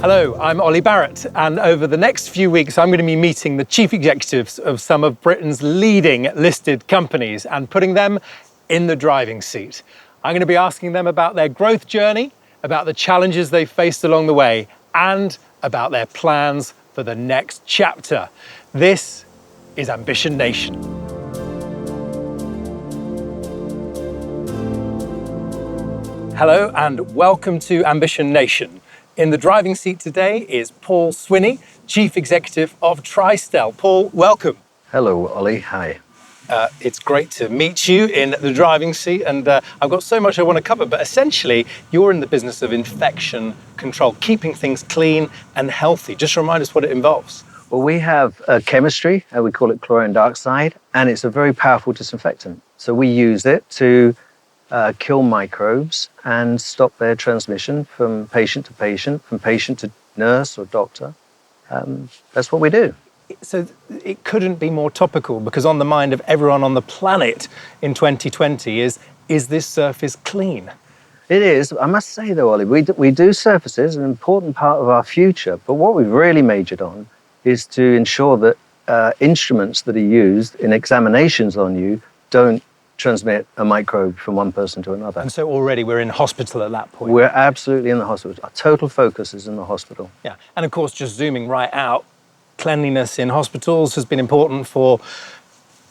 Hello, I'm Oli Barrett, and over the next few weeks I'm going to be meeting the chief executives of some of Britain's leading listed companies and putting them in the driving seat. I'm going to be asking them about their growth journey, about the challenges they've faced along the way, and about their plans for the next chapter. This is Ambition Nation. Hello and welcome to Ambition Nation. In the driving seat today is Paul Swinney, Chief Executive of Tristel. Paul, welcome. Hello, Ollie. Hi. It's great to meet you in the driving seat, and I've got so much I want to cover, but essentially you're in the business of infection control, keeping things clean and healthy. Just remind us what it involves. Well, we have a chemistry, we call it chlorine dioxide, and it's a very powerful disinfectant. So we use it to kill microbes and stop their transmission from patient to nurse or doctor. That's what we do. So it couldn't be more topical, because on the mind of everyone on the planet in 2020 is this surface clean? It is. I must say though, Ollie, we do surfaces, an important part of our future, but what we've really majored on is to ensure that instruments that are used in examinations on you don't transmit a microbe from one person to another. And so already we're in hospital at that point. We're absolutely in the hospital. Our total focus is in the hospital. Yeah, and of course, just zooming right out, cleanliness in hospitals has been important for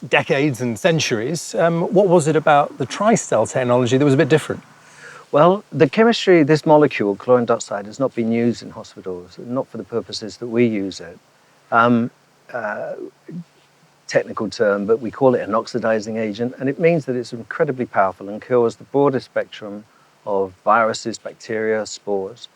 decades and centuries. What was it about the Tristel technology that was a bit different? Well, the chemistry, this molecule, chlorine dioxide, has not been used in hospitals, not for the purposes that we use it. Technical term, but we call it an oxidizing agent, and it means that it's incredibly powerful and kills the broadest spectrum of viruses, bacteria, spores.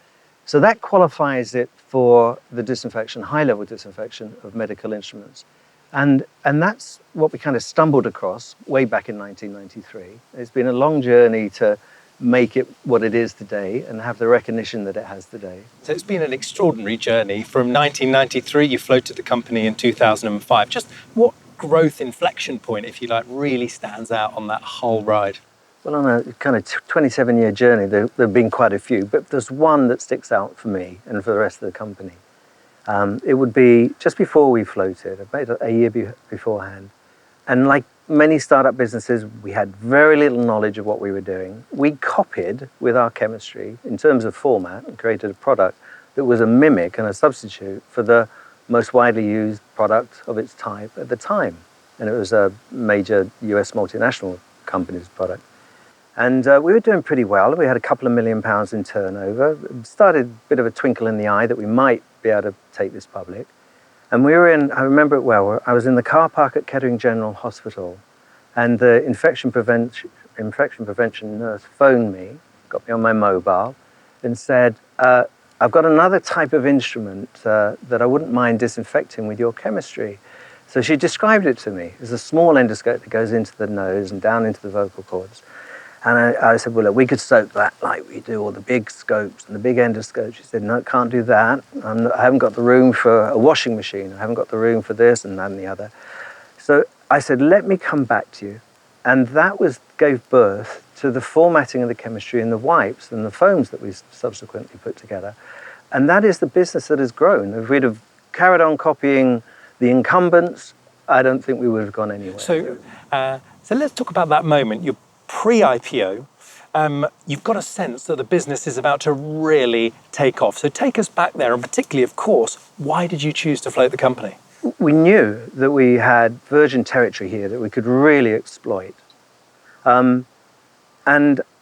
So that qualifies it for the disinfection, high-level disinfection of medical instruments. And that's what we kind of stumbled across way back in 1993. It's been a long journey to make it what it is today and have the recognition that it has today. So it's been an extraordinary journey. From 1993, you floated the company in 2005. Just what growth inflection point, if you like, really stands out on that whole ride? Well, on a kind of 27-year journey, there have been quite a few, but there's one that sticks out for me and for the rest of the company. It would be just before we floated, about a year beforehand. And like many startup businesses, we had very little knowledge of what we were doing. We copied with our chemistry in terms of format and created a product that was a mimic and a substitute for the most widely used product of its type at the time. And it was a major US multinational company's product. And we were doing pretty well. We had a couple of £1 million in turnover. It started a bit of a twinkle in the eye that we might be able to take this public. And we were in, I remember it well, I was in the car park at Kettering General Hospital, and the infection prevention nurse phoned me, got me on my mobile, and said, I've got another type of instrument that I wouldn't mind disinfecting with your chemistry. So she described it to me. It's a small endoscope that goes into the nose and down into the vocal cords. And I said, well, look, we could soak that like we do all the big scopes and the big endoscopes. She said, no, can't do that. I haven't got the room for a washing machine. I haven't got the room for this and that and the other. So I said, let me come back to you. And that gave birth to the formatting of the chemistry and the wipes and the foams that we subsequently put together. And that is the business that has grown. If we'd have carried on copying the incumbents, I don't think we would have gone anywhere. So let's talk about that moment. You're pre-IPO. You've got a sense that the business is about to really take off. So take us back there, and particularly, of course, why did you choose to float the company? We knew that we had virgin territory here that we could really exploit. And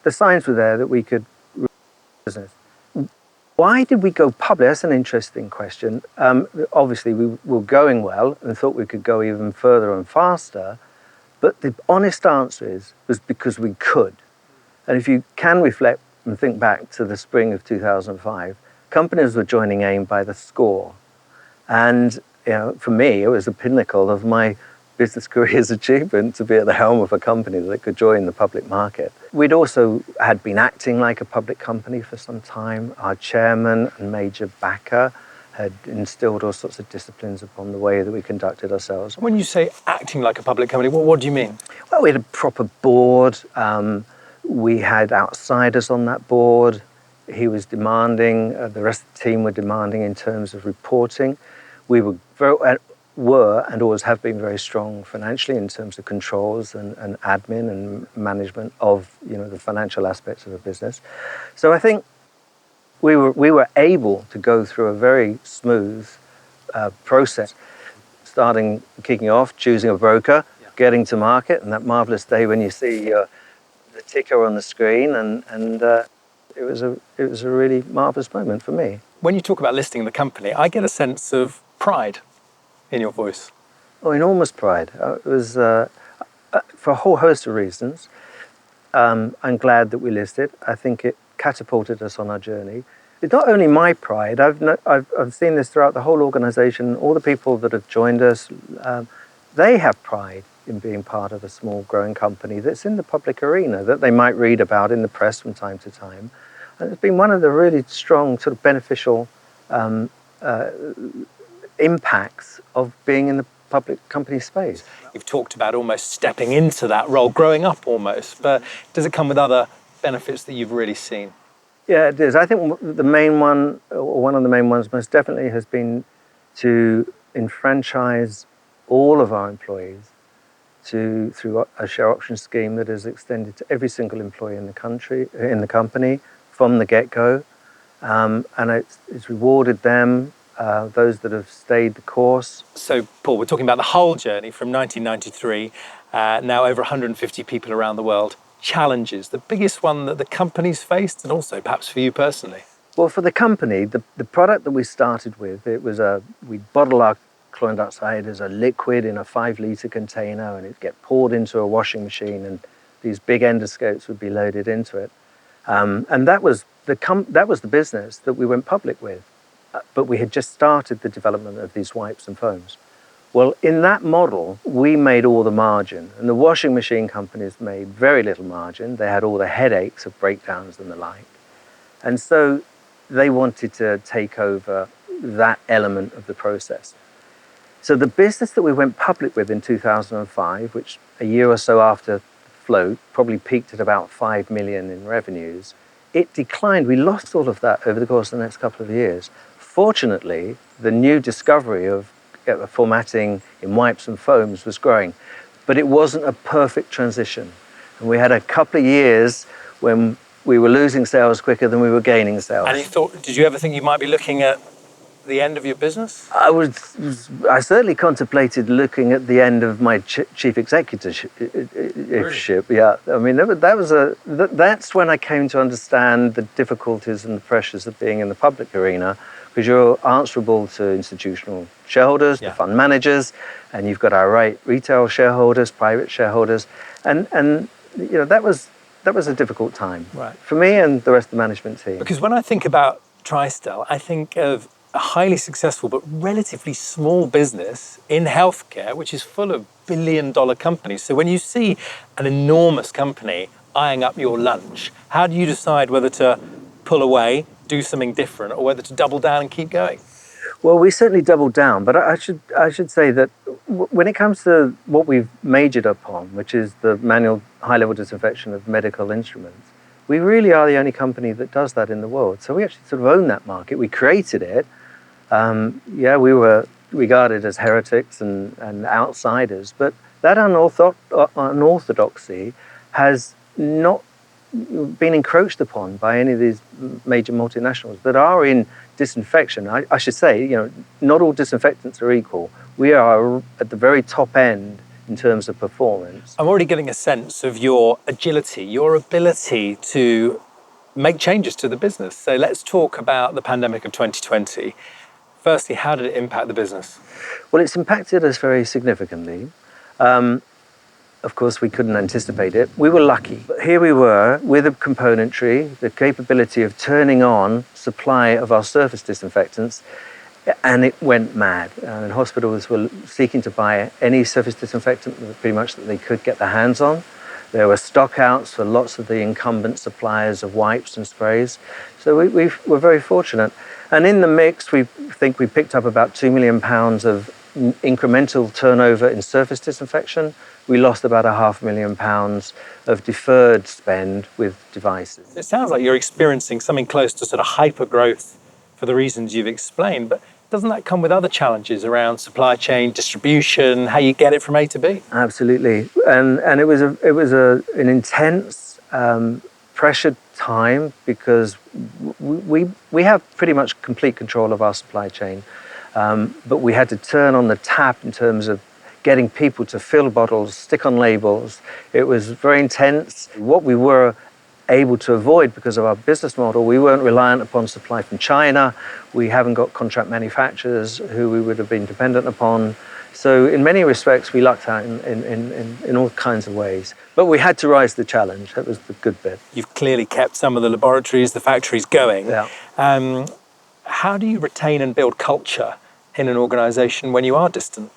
the signs were there that we could run the business. Why did we go public? That's an interesting question. Obviously, we were going well and thought we could go even further and faster. But the honest answer was because we could. And if you can reflect and think back to the spring of 2005, companies were joining AIM by the score. And for me, it was the pinnacle of my business career's achievement to be at the helm of a company that could join the public market. We'd also had been acting like a public company for some time. Our chairman and major backer had instilled all sorts of disciplines upon the way that we conducted ourselves. When you say acting like a public company, what do you mean? Well, we had a proper board. We had outsiders on that board. he was demanding, the rest of the team were demanding in terms of reporting. We were and always have been very strong financially in terms of controls and admin and management of the financial aspects of the business. So I think we were able to go through a very smooth process, kicking off, choosing a broker, getting to market, and that marvelous day when you see the ticker on the screen, and it was a really marvelous moment for me. When you talk about listing the company, I get a sense of pride in your voice. Oh, enormous pride. It was for a whole host of reasons. I'm glad that we listed. I think it catapulted us on our journey. It's not only my pride. I've seen this throughout the whole organization. All the people that have joined us, they have pride in being part of a small growing company that's in the public arena, that they might read about in the press from time to time. And it's been one of the really strong sort of beneficial impacts of being in the public company space. You've talked about almost stepping into that role, growing up almost, but does it come with other benefits that you've really seen? Yeah, it is. I think the main one, or one of the main ones most definitely, has been to enfranchise all of our employees through a share option scheme that is extended to every single employee in the company from the get-go, and it's rewarded them, those that have stayed the course. So, Paul, we're talking about the whole journey from 1993, now over 150 people around the world. Challenges, the biggest one that the company's faced, and also perhaps for you personally? Well, for the company, the product that we started with, we'd bottle our chlorine dioxide as a liquid in a 5-litre container, and it'd get poured into a washing machine, and these big endoscopes would be loaded into it. And that was the business that we went public with. But we had just started the development of these wipes and foams. Well, in that model, we made all the margin, and the washing machine companies made very little margin. They had all the headaches of breakdowns and the like. And so they wanted to take over that element of the process. So the business that we went public with in 2005, which a year or so after float, probably peaked at about 5 million in revenues, it declined. We lost all of that over the course of the next couple of years. Fortunately, the new discovery of formatting in wipes and foams was growing, but it wasn't a perfect transition. And we had a couple of years when we were losing sales quicker than we were gaining sales. And did you ever think you might be looking at the end of your business? I certainly contemplated looking at the end of my chief executiveship. Really? Yeah, I mean that's when I came to understand the difficulties and the pressures of being in the public arena, because you're answerable to institutional shareholders, the fund managers, and you've got our retail shareholders, private shareholders, and that was a difficult time for me and the rest of the management team. Because when I think about Tristel, I think of a highly successful but relatively small business in healthcare, which is full of billion-dollar companies. So when you see an enormous company eyeing up your lunch, how do you decide whether to pull away, do something different, or whether to double down and keep going? Well, we certainly doubled down, but I should say that when it comes to what we've majored upon, which is the manual high-level disinfection of medical instruments, we really are the only company that does that in the world. So we actually sort of own that market. We created it. We were regarded as heretics and outsiders, but that unorthodoxy has not been encroached upon by any of these major multinationals that are in disinfection. I should say, not all disinfectants are equal. We are at the very top end in terms of performance. I'm already getting a sense of your agility, your ability to make changes to the business. So let's talk about the pandemic of 2020. Firstly, how did it impact the business? Well, it's impacted us very significantly. Of course, we couldn't anticipate it. We were lucky. But here we were with a componentry, the capability of turning on supply of our surface disinfectants, and it went mad. And hospitals were seeking to buy any surface disinfectant pretty much that they could get their hands on. There were stock outs for lots of the incumbent suppliers of wipes and sprays. So we were very fortunate. And in the mix, we think we picked up about £2 million of incremental turnover in surface disinfection, we lost about £500,000 of deferred spend with devices. It sounds like you're experiencing something close to sort of hyper growth for the reasons you've explained, but doesn't that come with other challenges around supply chain, distribution, how you get it from A to B? Absolutely, and it was an intense, pressured time because we have pretty much complete control of our supply chain, but we had to turn on the tap in terms of getting people to fill bottles, stick on labels. It was very intense. What we were able to avoid because of our business model, we weren't reliant upon supply from China. We haven't got contract manufacturers who we would have been dependent upon. So in many respects, we lucked out in all kinds of ways. But we had to rise to the challenge. That was the good bit. You've clearly kept some of the laboratories, the factories going. Yeah. How do you retain and build culture in an organisation when you are distant?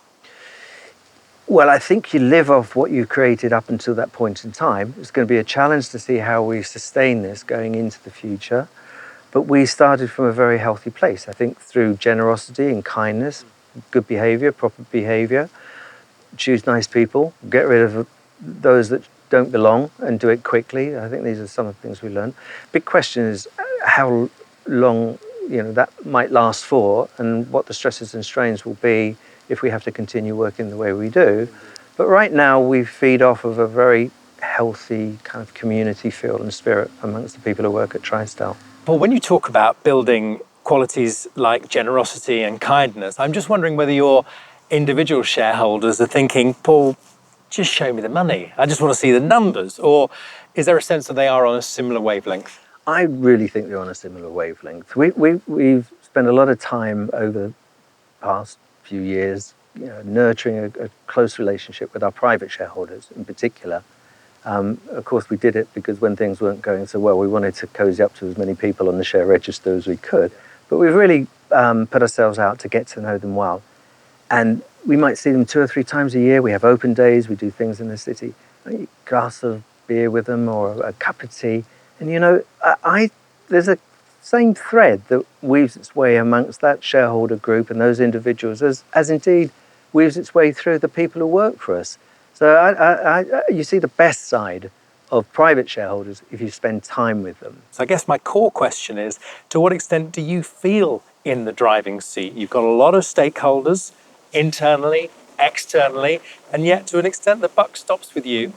Well, I think you live off what you created up until that point in time. It's going to be a challenge to see how we sustain this going into the future. But we started from a very healthy place, I think, through generosity and kindness, good behaviour, proper behaviour, choose nice people, get rid of those that don't belong and do it quickly. I think these are some of the things we learned. Big question is how long that might last for and what the stresses and strains will be if we have to continue working the way we do. But right now we feed off of a very healthy kind of community feel and spirit amongst the people who work at Tristel. Paul, when you talk about building qualities like generosity and kindness, I'm just wondering whether your individual shareholders are thinking, Paul, just show me the money. I just want to see the numbers. Or is there a sense that they are on a similar wavelength? I really think they're on a similar wavelength. We've spent a lot of time over the past few years nurturing a close relationship with our private shareholders in particular. Of course, we did it because when things weren't going so well, we wanted to cozy up to as many people on the share register as we could. But we've really put ourselves out to get to know them well. And we might see them 2 or 3 times a year. We have open days, we do things in the city. A glass of beer with them or a cup of tea. And there's a same thread that weaves its way amongst that shareholder group and those individuals as indeed weaves its way through the people who work for us. So you see the best side of private shareholders if you spend time with them. So I guess my core question is, to what extent do you feel in the driving seat? You've got a lot of stakeholders, internally, externally, and yet to an extent the buck stops with you.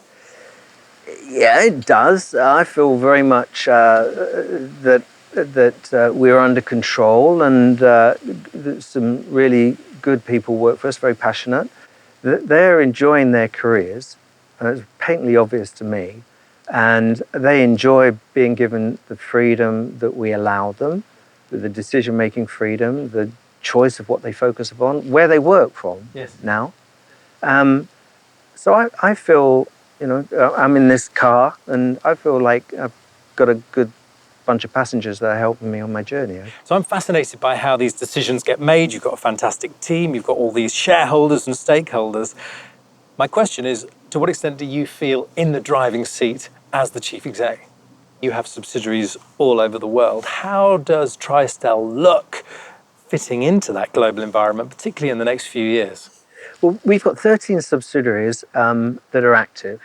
Yeah, it does. I feel very much that we're under control and some really good people work for us, very passionate. They're enjoying their careers, and it's patently obvious to me, and they enjoy being given the freedom that we allow them, the decision-making freedom, the choice of what they focus upon, where they work from now. So I feel, I'm in this car, and I feel like I've got a good bunch of passengers that are helping me on my journey. So I'm fascinated by how these decisions get made. You've got a fantastic team, you've got all these shareholders and stakeholders. My question is, to what extent do you feel in the driving seat as the chief exec? You have subsidiaries all over the world. How does Tristel look fitting into that global environment, particularly in the next few years? Well, we've got 13 subsidiaries that are active.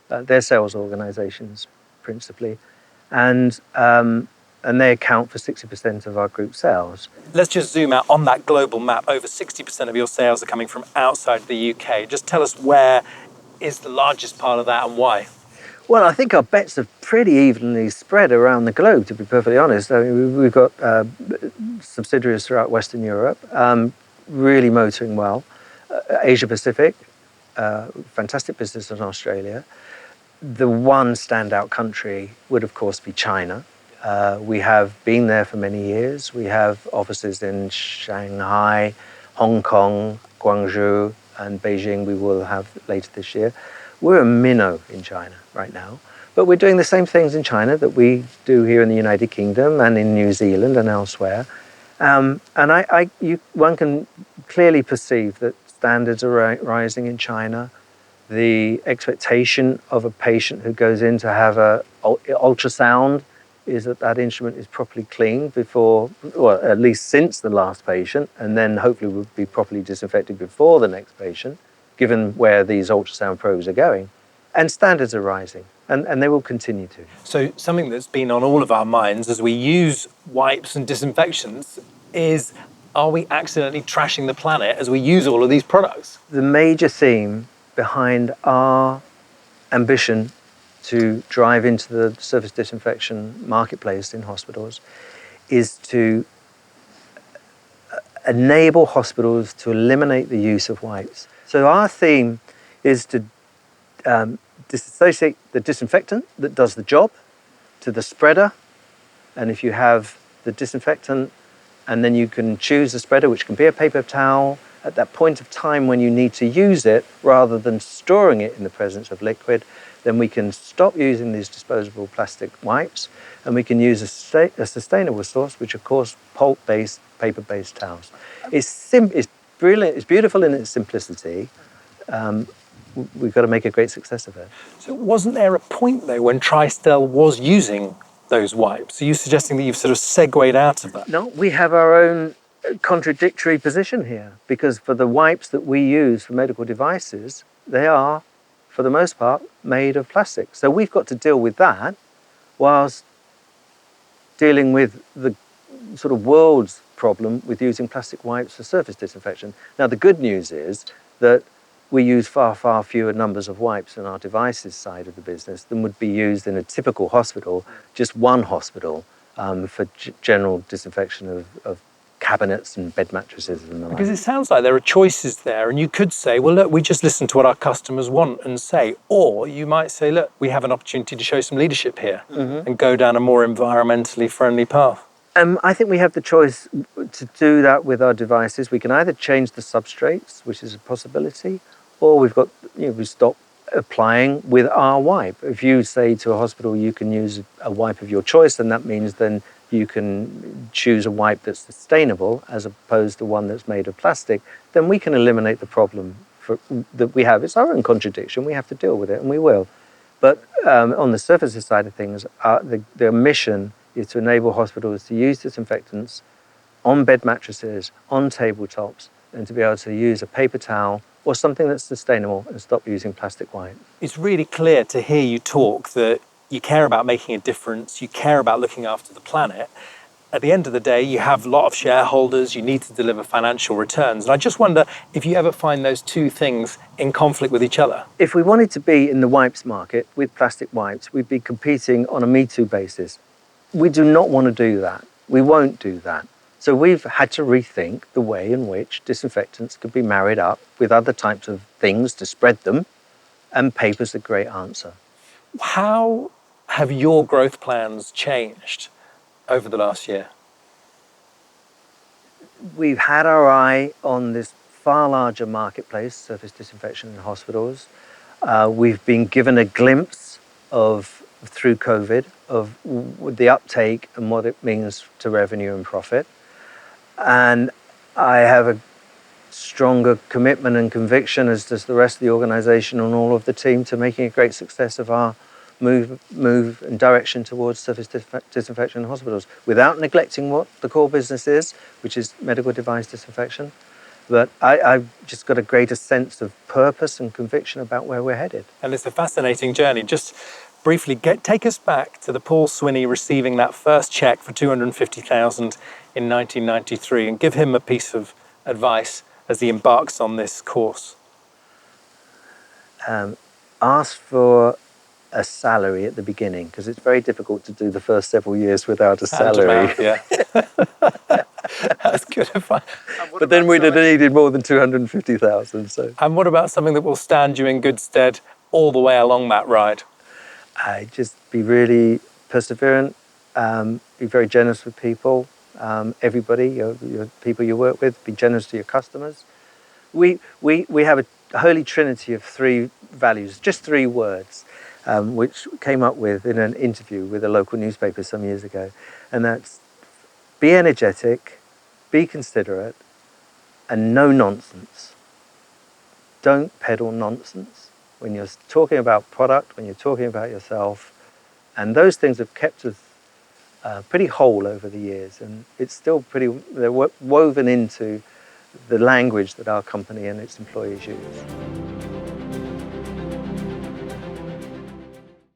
They're sales organizations, principally. And they account for 60% of our group sales. Let's just zoom out on that global map. Over 60% of your sales are coming from outside the UK. Just tell us where is the largest part of that and why? Well, I think our bets are pretty evenly spread around the globe, to be perfectly honest. I mean, we've got subsidiaries throughout Western Europe, really motoring well. Asia Pacific, fantastic business in Australia. The one standout country would, of course, be China. We have been there for many years. We have offices in Shanghai, Hong Kong, Guangzhou, and Beijing we will have later this year. We're a minnow in China right now, but we're doing the same things in China that we do here in the United Kingdom and in New Zealand and elsewhere. And one can clearly perceive that standards are rising in China. The expectation of a patient who goes in to have an ultrasound is that that instrument is properly cleaned before, well, at least since the last patient, and then hopefully will be properly disinfected before the next patient given where these ultrasound probes are going. And standards are rising, and they will continue to. So something that's been on all of our minds as we use wipes and disinfectants is, are we accidentally trashing the planet as we use all of these products? The major theme behind our ambition to drive into the surface disinfection marketplace in hospitals is to enable hospitals to eliminate the use of wipes. So our theme is to disassociate the disinfectant that does the job to the spreader. And if you have the disinfectant and then you can choose the spreader, which can be a paper towel, at that point of time when you need to use it, rather than storing it in the presence of liquid, then we can stop using these disposable plastic wipes and we can use a sustainable source, which of course pulp-based, paper-based towels. It's brilliant, it's beautiful in its simplicity. We've got to make a great success of it. So wasn't there a point though when Tristel was using those wipes? Are you suggesting that you've sort of segued out of that? No, we have our own contradictory position here, because for the wipes that we use for medical devices, they are, for the most part, made of plastic. So we've got to deal with that whilst dealing with the sort of world's problem with using plastic wipes for surface disinfection. Now, the good news is that we use far, far fewer numbers of wipes in our devices side of the business than would be used in a typical hospital, just one hospital, for general disinfection of cabinets and bed mattresses and the like. Because it sounds like there are choices there, and you could say, well, look, we just listen to what our customers want and say, or you might say, look, we have an opportunity to show some leadership here and go down a more environmentally friendly path. I think we have the choice to do that with our devices. We can either change the substrates, which is a possibility, or we stop applying with our wipe. If you say to a hospital you can use a wipe of your choice, then that means then you can choose a wipe that's sustainable as opposed to one that's made of plastic, then we can eliminate the problem that we have. It's our own contradiction. We have to deal with it, and we will. But on the surfaces side of things, their mission is to enable hospitals to use disinfectants on bed mattresses, on tabletops, and to be able to use a paper towel or something that's sustainable and stop using plastic wipe. It's really clear to hear you talk that you care about making a difference, you care about looking after the planet. At the end of the day, you have a lot of shareholders, you need to deliver financial returns. And I just wonder if you ever find those two things in conflict with each other. If we wanted to be in the wipes market with plastic wipes, we'd be competing on a Me Too basis. We do not want to do that. We won't do that. So we've had to rethink the way in which disinfectants could be married up with other types of things to spread them, and paper's a great answer. How have your growth plans changed over the last year? We've had our eye on this far larger marketplace, surface disinfection in hospitals. We've been given a glimpse through COVID, of the uptake and what it means to revenue and profit. And I have a stronger commitment and conviction, as does the rest of the organization and all of the team, to making a great success of our move and direction towards surface disinfection in hospitals, without neglecting what the core business is, which is medical device disinfection. But I've just got a greater sense of purpose and conviction about where we're headed. And it's a fascinating journey. Just briefly, take us back to the Paul Swinney receiving that first check for $250,000 in 1993, and give him a piece of advice as he embarks on this course. Ask for a salary at the beginning, because it's very difficult to do the first several years without a salary. Yeah. That's good advice. But then we'd have needed more than 250,000. So. And what about something that will stand you in good stead all the way along that ride? Just be really perseverant, be very generous with people, everybody, your people you work with, be generous to your customers. We have a holy trinity of three values, just three words, which came up with in an interview with a local newspaper some years ago. And that's be energetic, be considerate, and no nonsense. Don't peddle nonsense when you're talking about product, when you're talking about yourself. And those things have kept us pretty whole over the years, and it's still they're woven into the language that our company and its employees use.